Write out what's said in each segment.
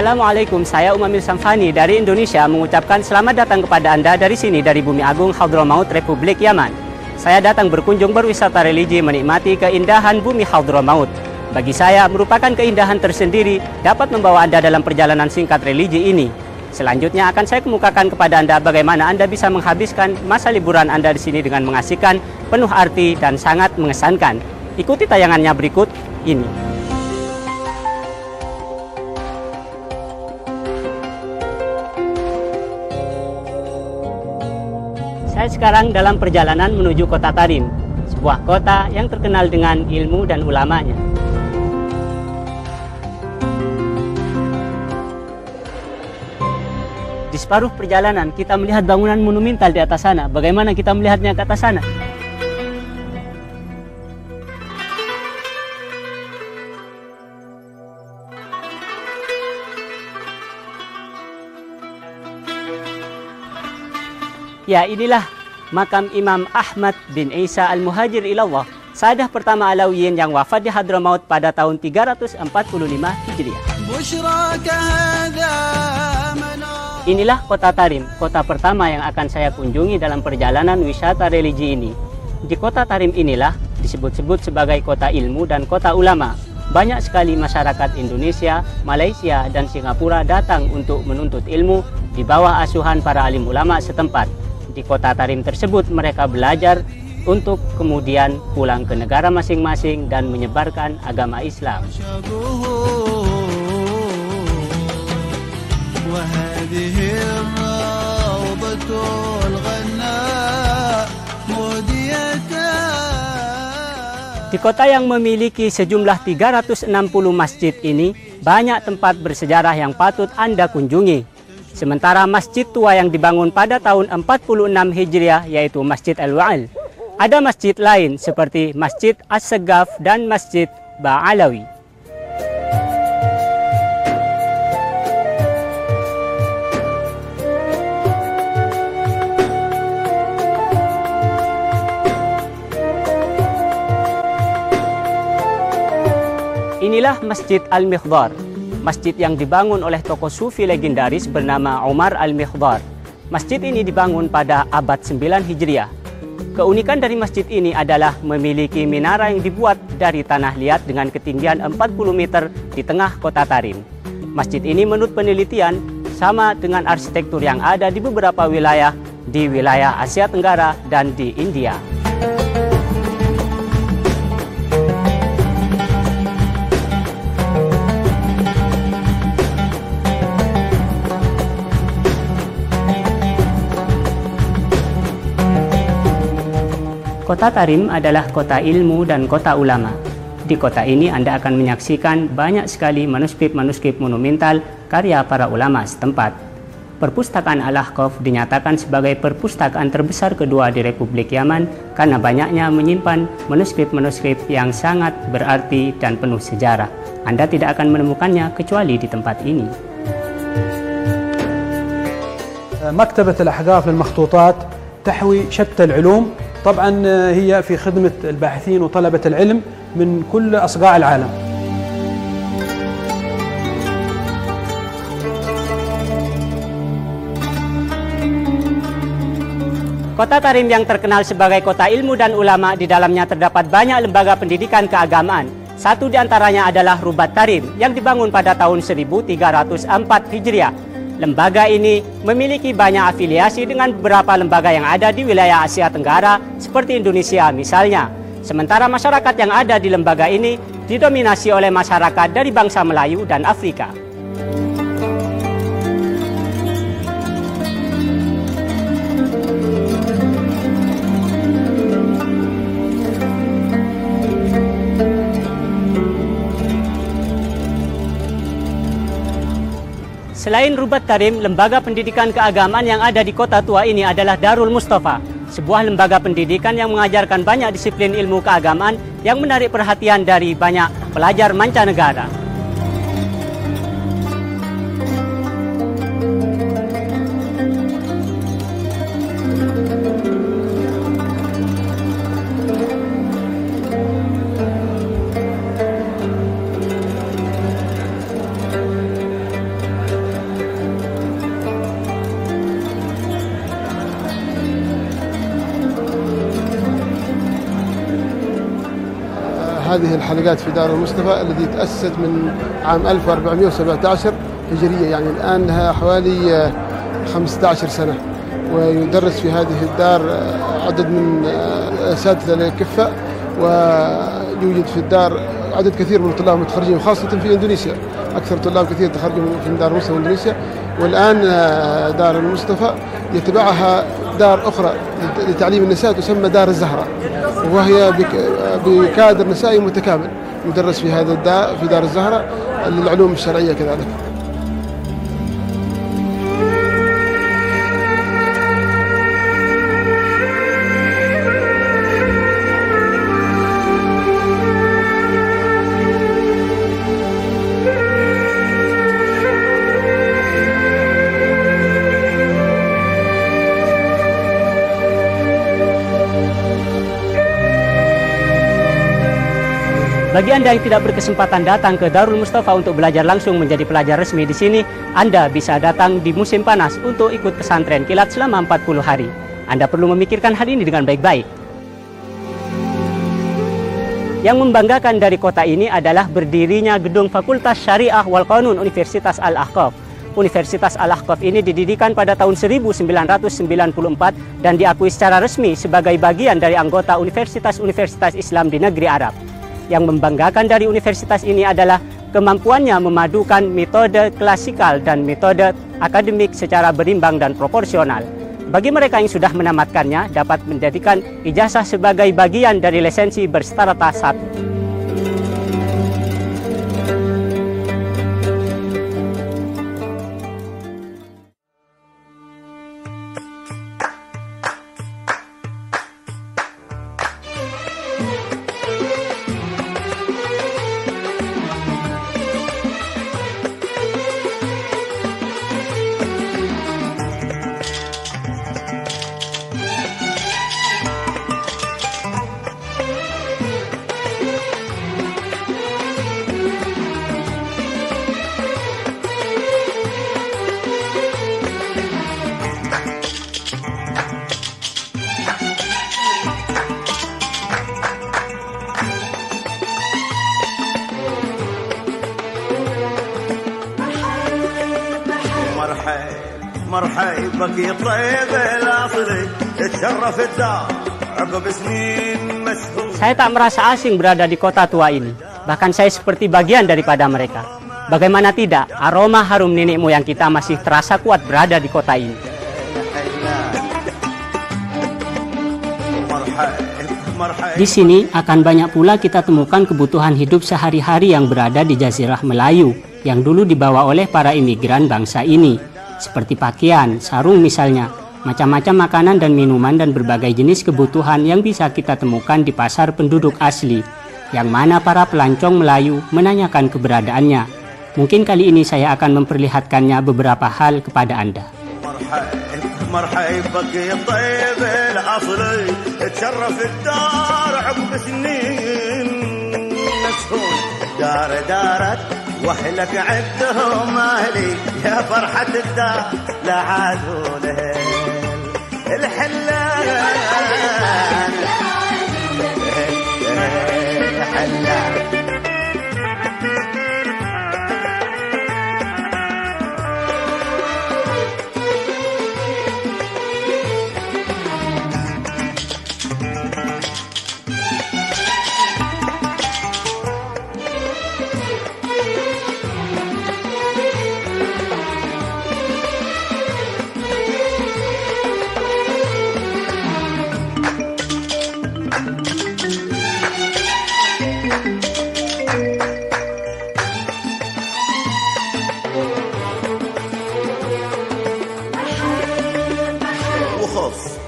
Assalamualaikum, saya Umamil Samfani dari Indonesia mengucapkan selamat datang kepada Anda dari sini, dari Bumi Agung Hadramaut, Republik Yaman. Saya datang berkunjung berwisata religi menikmati keindahan bumi Hadramaut. Bagi saya merupakan keindahan tersendiri dapat membawa Anda dalam perjalanan singkat religi ini. Selanjutnya akan saya kemukakan kepada Anda bagaimana Anda bisa menghabiskan masa liburan Anda di sini dengan mengasihkan, penuh arti dan sangat mengesankan. Ikuti tayangannya berikut ini. Saya sekarang dalam perjalanan menuju kota Tarim, sebuah kota yang terkenal dengan ilmu dan ulamanya. Di separuh perjalanan kita melihat bangunan monumental di atas sana. Bagaimana kita melihatnya ke atas sana? Ya, inilah makam Imam Ahmad bin Isa al-Muhajir ilallah, sadah pertama Alawiyin yang wafat di Hadramaut pada tahun 345 Hijriah. Inilah kota Tarim, kota pertama yang akan saya kunjungi dalam perjalanan wisata religi ini. Di kota Tarim inilah disebut-sebut sebagai kota ilmu dan kota ulama. Banyak sekali masyarakat Indonesia, Malaysia, dan Singapura datang untuk menuntut ilmu di bawah asuhan para alim ulama setempat. Di kota Tarim tersebut mereka belajar untuk kemudian pulang ke negara masing-masing dan menyebarkan agama Islam. Di kota yang memiliki sejumlah 360 masjid ini, banyak tempat bersejarah yang patut Anda kunjungi. Sementara masjid tua yang dibangun pada tahun 46 Hijriah yaitu Masjid Al-Wa'il. Ada masjid lain seperti Masjid As-Segaf dan Masjid Ba'alawi. Inilah Masjid Al-Mikhdar, masjid yang dibangun oleh tokoh sufi legendaris bernama Umar Al-Mikhdar. Masjid ini dibangun pada abad 9 Hijriah. Keunikan dari masjid ini adalah memiliki minara yang dibuat dari tanah liat dengan ketinggian 40 meter di tengah kota Tarim. Masjid ini menurut penelitian sama dengan arsitektur yang ada di beberapa wilayah di wilayah Asia Tenggara dan di India. Kota Tarim adalah kota ilmu dan kota ulama. Di kota ini Anda akan menyaksikan banyak sekali manuskrip-manuskrip monumental karya para ulama setempat. Perpustakaan Al-Ahqaf dinyatakan sebagai perpustakaan terbesar kedua di Republik Yaman karena banyaknya menyimpan manuskrip-manuskrip yang sangat berarti dan penuh sejarah. Anda tidak akan menemukannya kecuali di tempat ini. مكتبة الأحقاف للمخطوطات تحوي شتى العلوم. طبعا هي في خدمة الباحثين وطلبة العلم من كل أصقاع العالم. Kota Tarim yang terkenal sebagai kota ilmu dan ulama, di dalamnya terdapat banyak lembaga pendidikan keagamaan. Satu di antaranya adalah Rubat Tarim yang dibangun pada tahun 1304 Hijriah. Lembaga ini memiliki banyak afiliasi dengan beberapa lembaga yang ada di wilayah Asia Tenggara seperti Indonesia misalnya. Sementara masyarakat yang ada di lembaga ini didominasi oleh masyarakat dari bangsa Melayu dan Afrika. Selain Rubat Tarim, lembaga pendidikan keagamaan yang ada di kota tua ini adalah Darul Mustafa, sebuah lembaga pendidikan yang mengajarkan banyak disiplin ilmu keagamaan yang menarik perhatian dari banyak pelajar mancanegara. هذه الحلقات في دار المصطفى التي تأسست من عام 1417 هجرية، يعني الآن لها حوالي 15 سنة. ويدرس في هذه الدار عدد من أساتذة الكفاء، ويوجد في الدار عدد كثير من الطلاب المتخرجين، خاصة في إندونيسيا. أكثر طلاب كثير تخرجوا في دار المصطفى إندونيسيا. والآن دار المصطفى يتبعها دار أخرى لتعليم النساء تسمى دار الزهراء، وهي بكادر نسائي متكامل يدرس في هذا في دار الزهراء للعلوم الشرعية كذلك. Bagi Anda yang tidak berkesempatan datang ke Darul Mustafa untuk belajar langsung menjadi pelajar resmi di sini, Anda bisa datang di musim panas untuk ikut pesantren kilat selama 40 hari. Anda perlu memikirkan hal ini dengan baik-baik. Yang membanggakan dari kota ini adalah berdirinya gedung Fakultas Syariah wal Qanun Universitas Al-Ahqaf. Universitas Al-Ahqaf ini didirikan pada tahun 1994 dan diakui secara resmi sebagai bagian dari anggota Universitas-Universitas Islam di negeri Arab. Yang membanggakan dari universitas ini adalah kemampuannya memadukan metode klasikal dan metode akademik secara berimbang dan proporsional. Bagi mereka yang sudah menamatkannya, dapat menjadikan ijazah sebagai bagian dari lisensi berstrata 1. مرحب بك يا طيب الاصلي تشرف الدار عقب سنين مسهول. Saya tak merasa asing berada di kota tua ini. Bahkan saya seperti bagian daripada mereka. Bagaimana tidak, aroma harum nenek moyang kita masih terasa kuat berada di kota ini. Di sini akan banyak pula kita temukan kebutuhan hidup sehari-hari yang berada di Jazirah Melayu yang dulu dibawa oleh para imigran bangsa ini. Seperti pakaian, sarung misalnya, macam-macam makanan dan minuman dan berbagai jenis kebutuhan yang bisa kita temukan di pasar penduduk asli, yang mana para pelancong Melayu menanyakan keberadaannya. Mungkin kali ini saya akan memperlihatkannya beberapa hal kepada Anda. واهلك عدهم اهلي يا فرحة الدار لا عادوا الحلال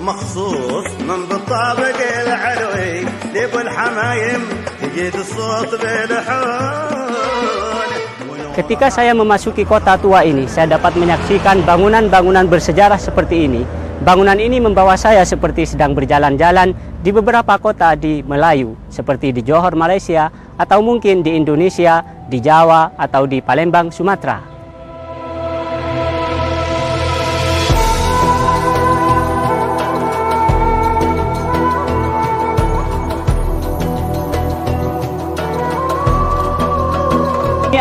مخصوص من بالطابق العلوي لابو الحمايم تجيد الصوت بالحون. Ketika saya memasuki kota tua ini, saya dapat menyaksikan bangunan-bangunan bersejarah seperti ini. Bangunan ini membawa saya seperti sedang berjalan-jalan di beberapa kota di Melayu, seperti di Johor, Malaysia, atau mungkin di Indonesia, di Jawa, atau di Palembang, Sumatera.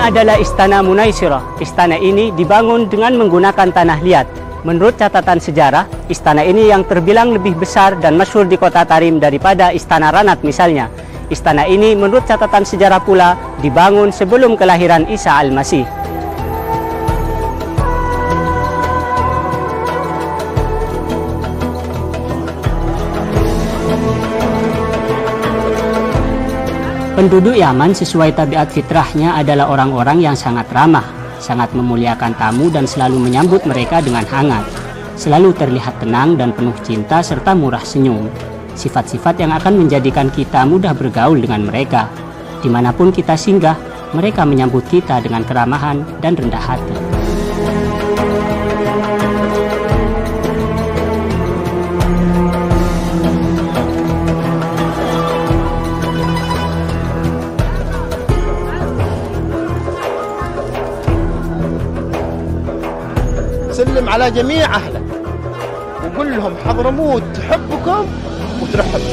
adalah Istana Munaisirah. Istana ini dibangun dengan menggunakan tanah liat. Menurut catatan sejarah, istana ini yang terbilang lebih besar dan masyhur di kota Tarim daripada Istana Ranat misalnya. Istana ini menurut catatan sejarah pula dibangun sebelum kelahiran Isa Al-Masih. Penduduk Yaman sesuai tabiat fitrahnya adalah orang-orang yang sangat ramah, sangat memuliakan tamu dan selalu menyambut mereka dengan hangat. Selalu terlihat tenang dan penuh cinta serta murah senyum. Sifat-sifat yang akan menjadikan kita mudah bergaul dengan mereka. Dimanapun kita singgah, mereka menyambut kita dengan keramahan dan rendah hati. سلم على جميع أهلك وقل لهم حضرموت تحبكم وترحب.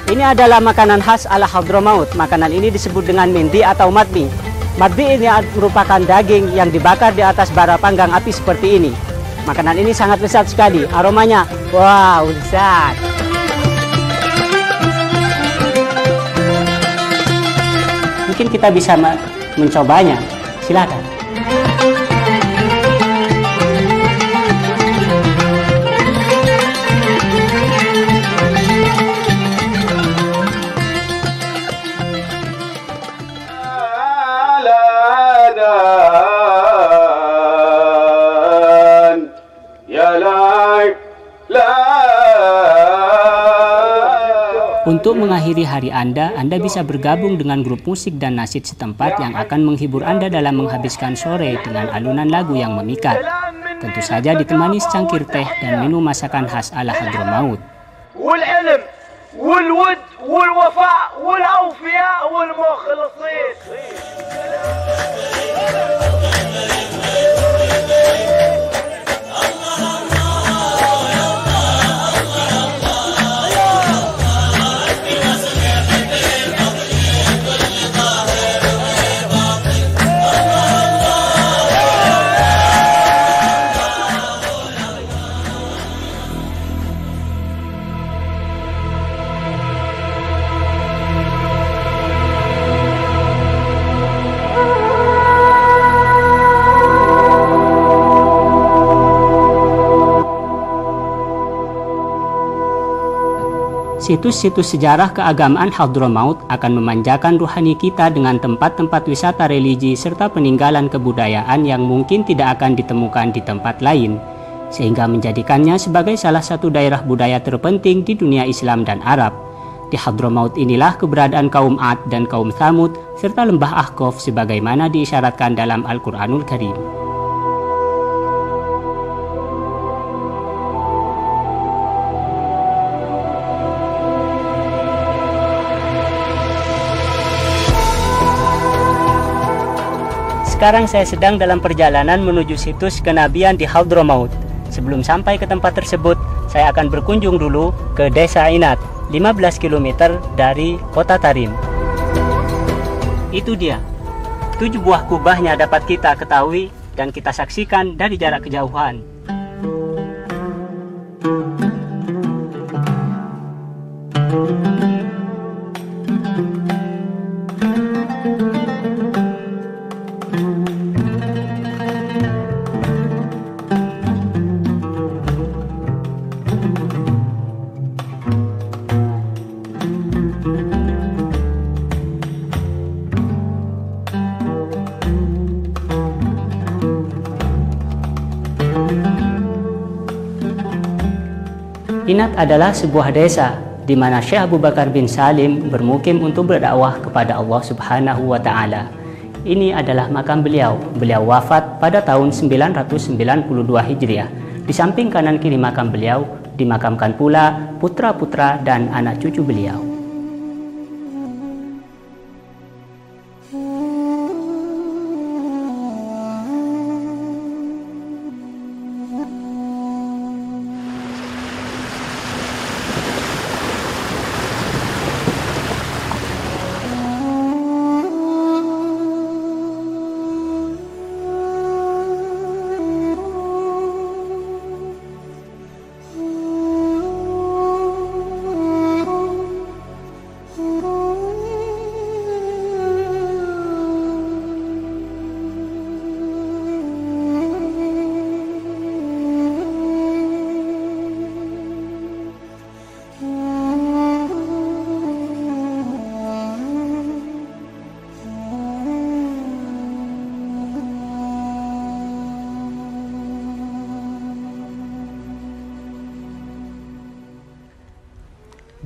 Ini adalah makanan khas ala Hadramaut. Makanan ini disebut dengan mindi atau madbi. Madbi ini merupakan daging yang dibakar di atas bara panggang api seperti ini. Makanan ini sangat lezat sekali. Aromanya, wow, lezat. Mungkin kita bisa mencobanya. Silakan. Untuk mengakhiri hari Anda bisa bergabung dengan grup musik dan nasyid setempat yang akan menghibur Anda dalam menghabiskan sore dengan alunan lagu yang memikat. Tentu saja ditemani secangkir teh dan minum masakan khas ala Hadramaut. Situs-situs sejarah keagamaan Hadramaut akan memanjakan ruhani kita dengan tempat-tempat wisata religi serta peninggalan kebudayaan yang mungkin tidak akan ditemukan di tempat lain, sehingga menjadikannya sebagai salah satu daerah budaya terpenting di dunia Islam dan Arab. Di Hadramaut inilah keberadaan kaum Ad dan kaum Thamud serta lembah Ahqaf sebagaimana diisyaratkan dalam Al-Quranul Karim. Sekarang saya sedang dalam perjalanan menuju situs kenabian di Hadramaut. Sebelum sampai ke tempat tersebut, saya akan berkunjung dulu ke Desa Inat, 15 km dari kota Tarim. Itu dia, 7 buah kubahnya dapat kita ketahui dan kita saksikan dari jarak kejauhan. Inat adalah sebuah desa di mana Syekh Abu Bakar bin Salim bermukim untuk berdakwah kepada Allah Subhanahu wa Ta'ala. Ini adalah makam beliau. Beliau wafat pada tahun 992 Hijriah. Di samping kanan kiri makam beliau, dimakamkan pula putra-putra dan anak cucu beliau.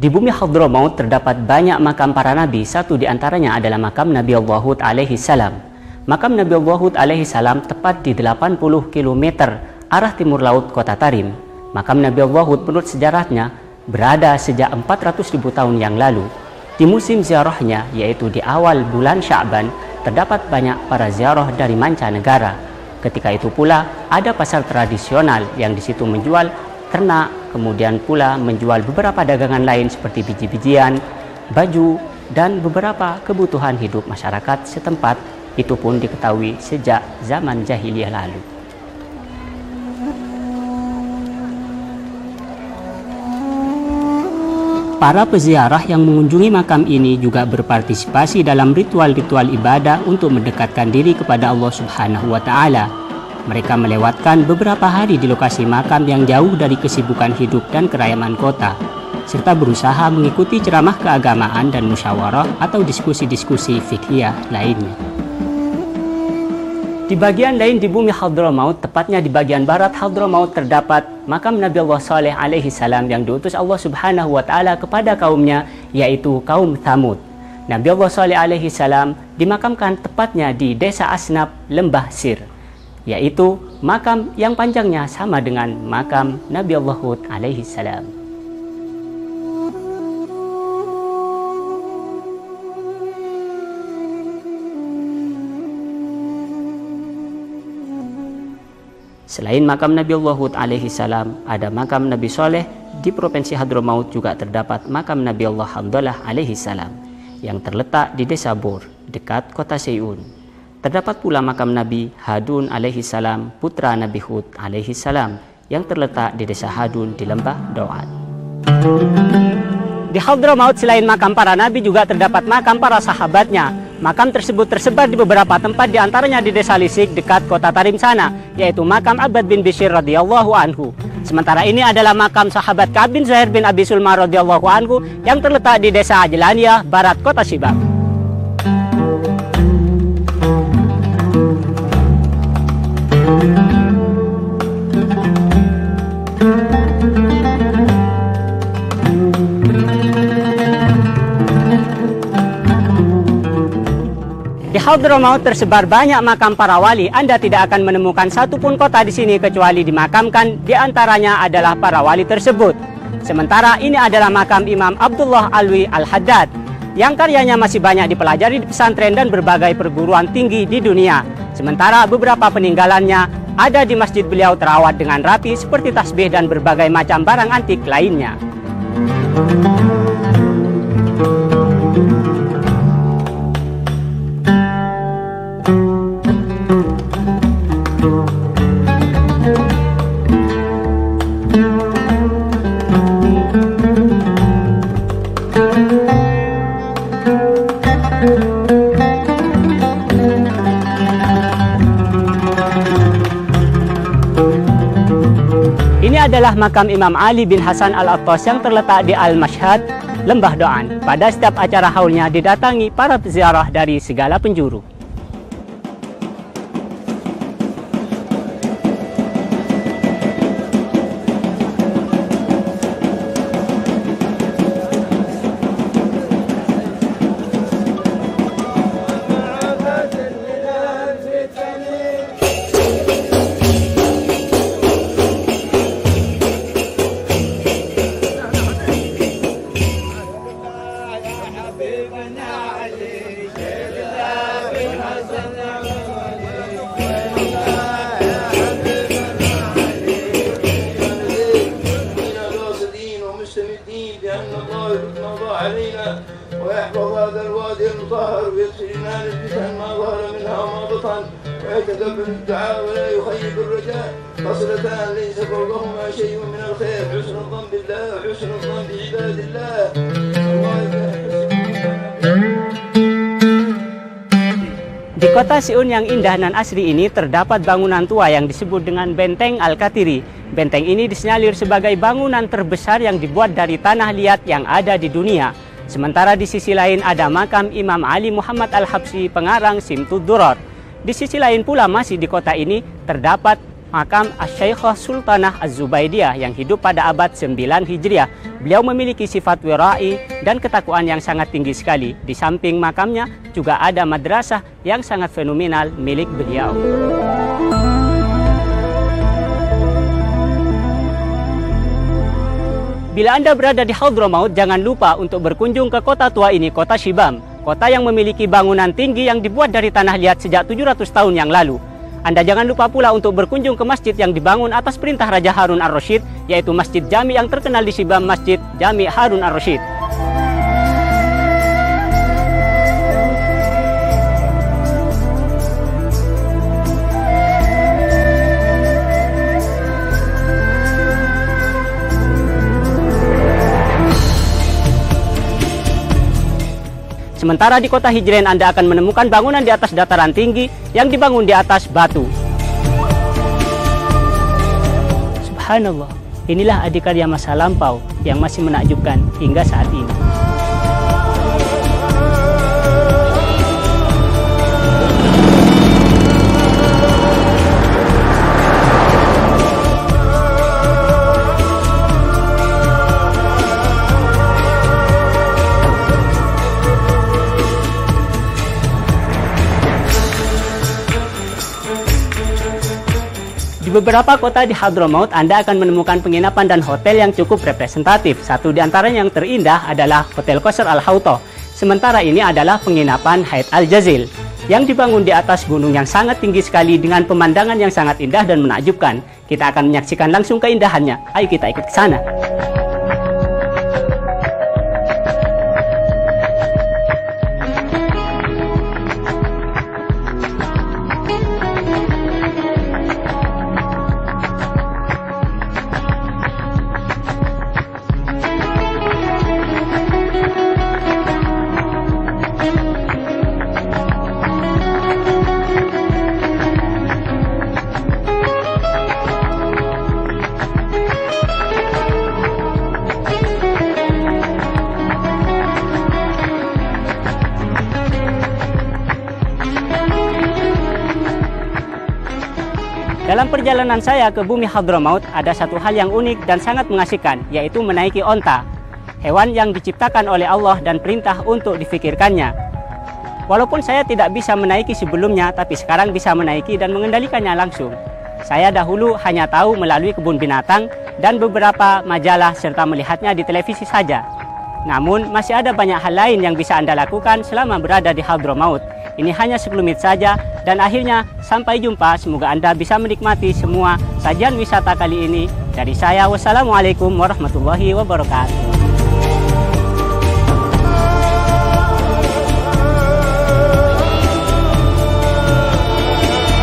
Di bumi Hadramaut terdapat banyak makam para nabi. Satu di antaranya adalah makam Nabi Allah Hud alaihi salam. Makam Nabi Allah Hud alaihi salam tepat di 80 km arah timur laut kota Tarim. Makam Nabi Allah Hud menurut sejarahnya berada sejak 400.000 tahun yang lalu. Di musim ziarahnya, yaitu di awal bulan Sya'ban, terdapat banyak para ziarah dari mancanegara. Ketika itu pula ada pasar tradisional yang di situ menjual ternak, kemudian pula menjual beberapa dagangan lain seperti biji-bijian, baju, dan beberapa kebutuhan hidup masyarakat setempat. Itu pun diketahui sejak zaman jahiliyah lalu. Para peziarah yang mengunjungi makam ini juga berpartisipasi dalam ritual-ritual ibadah untuk mendekatkan diri kepada Allah Subhanahu wa Ta'ala. Mereka melewatkan beberapa hari di lokasi makam yang jauh dari kesibukan hidup dan kerayaman kota, serta berusaha mengikuti ceramah keagamaan dan musyawarah atau diskusi-diskusi fiqhiyah lainnya. Di bagian lain di bumi Hadramaut, tepatnya di bagian barat Hadramaut, terdapat makam Nabi Allah Saleh alaihi salam yang diutus Allah Subhanahu wa Ta'ala kepada kaumnya, yaitu kaum Thamud. Nabi Allah Saleh alaihi salam dimakamkan tepatnya di desa Asnab, Lembah Sir, yaitu makam yang panjangnya sama dengan makam Nabi Allah Hud alaihi salam. Selain makam Nabi Allah Hud alaihi salam, ada makam Nabi Soleh. Di provinsi Hadramaut juga terdapat makam Nabi Allah Hamdalah alaihi salam yang terletak di desa Bor, dekat kota Seyun. Terdapat pula makam Nabi Hadun alaihi salam, putra Nabi Hud alaihi salam, yang terletak di desa Hadun di lembah Doat. Di Hadramaut selain makam para nabi juga terdapat makam para sahabatnya. Makam tersebut tersebar di beberapa tempat, diantaranya di desa Lisik dekat kota Tarim sana, yaitu makam Abbad bin Bishr radhiyallahu anhu. Sementara ini adalah makam sahabat Ka'ab bin Zuhair bin Abi Sulma radhiyallahu anhu yang terletak di desa Ajlaniyah, barat kota Sibak. Di Hadramaut tersebar banyak makam para wali. Anda tidak akan menemukan satupun kota di sini kecuali dimakamkan di antaranya adalah para wali tersebut. Sementara ini adalah makam Imam Abdullah Alwi Al-Haddad yang karyanya masih banyak dipelajari di pesantren dan berbagai perguruan tinggi di dunia. Sementara beberapa peninggalannya ada di masjid beliau terawat dengan rapi seperti tasbih dan berbagai macam barang antik lainnya. Ini adalah makam Imam Ali bin Hasan Al-Attas yang terletak di Al-Mashhad, Lembah Doan. Pada setiap acara haulnya didatangi para peziarah dari segala penjuru. يطهر ويكسر إيمان الفتن ما ظهر منها وما بطن ويتقبل الدعاء ولا يخيب الرجاء خصلتان ليس فوقهما شيء من الخير حسن الظن بالله وحسن الظن بعباد الله. Di kota Siun yang indah dan asri ini terdapat bangunan tua yang disebut dengan Benteng Al-Katiri. Benteng ini disinyalir sebagai bangunan terbesar yang dibuat dari tanah liat yang ada di dunia. Sementara di sisi lain ada makam Imam Ali Muhammad Al-Habsyi pengarang Simtud Duror. Di sisi lain pula masih di kota ini terdapat makam Asy-Syaikhah Sultanah Az-Zubaidiyah yang hidup pada abad 9 Hijriah. Beliau memiliki sifat wira'i dan ketakwaan yang sangat tinggi sekali. Di samping makamnya juga ada madrasah yang sangat fenomenal milik beliau. Bila Anda berada di Hadramaut, jangan lupa untuk berkunjung ke kota tua ini, kota Shibam. Kota yang memiliki bangunan tinggi yang dibuat dari tanah liat sejak 700 tahun yang lalu. Anda jangan lupa pula untuk berkunjung ke masjid yang dibangun atas perintah Raja Harun Ar-Rasyid, yaitu Masjid Jami yang terkenal di Shibam, Masjid Jami Harun Ar-Rasyid. Sementara di kota Hijren Anda akan menemukan bangunan di atas dataran tinggi yang dibangun di atas batu. Subhanallah, inilah adikarya masa lampau yang masih menakjubkan hingga saat ini. Di beberapa kota di Hadramaut, Anda akan menemukan penginapan dan hotel yang cukup representatif. Satu di antaranya yang terindah adalah Hotel Qasr Al-Hawta. Sementara ini adalah penginapan Hayat Al-Jazil yang dibangun di atas gunung yang sangat tinggi sekali dengan pemandangan yang sangat indah dan menakjubkan. Kita akan menyaksikan langsung keindahannya. Ayo kita ikut ke sana. Dalam perjalanan saya ke bumi Hadramaut, ada satu hal yang unik dan sangat mengasihkan, yaitu menaiki onta. Hewan yang diciptakan oleh Allah dan perintah untuk difikirkannya. Walaupun saya tidak bisa menaiki sebelumnya, tapi sekarang bisa menaiki dan mengendalikannya langsung. Saya dahulu hanya tahu melalui kebun binatang dan beberapa majalah serta melihatnya di televisi saja. Namun, masih ada banyak hal lain yang bisa Anda lakukan selama berada di Hadramaut. Ini hanya sekelumit saja, dan akhirnya sampai jumpa. Semoga Anda bisa menikmati semua sajian wisata kali ini. Dari saya, wassalamualaikum warahmatullahi wabarakatuh.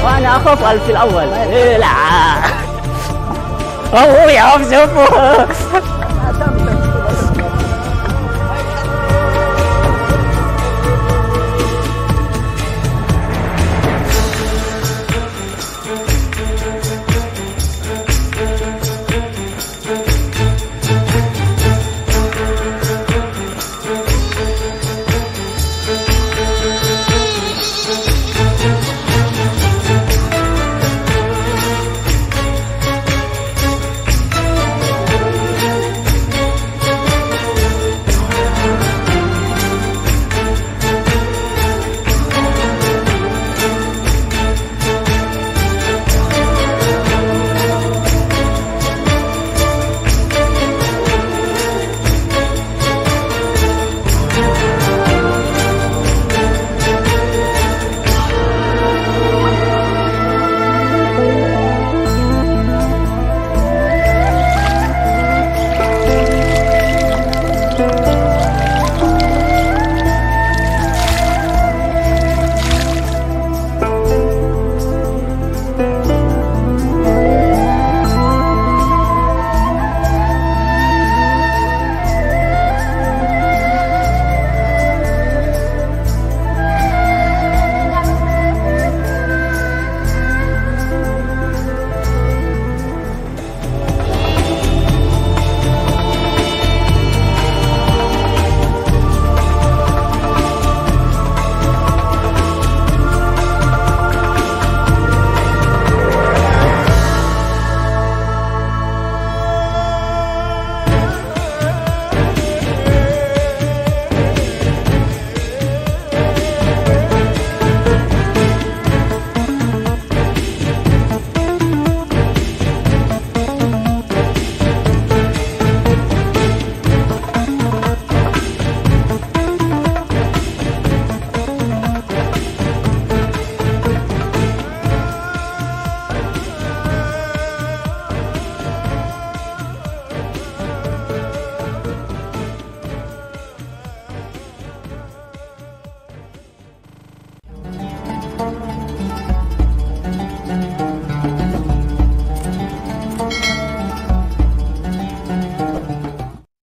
Wa'ana akhaf al-fil awal. La. Oh ya,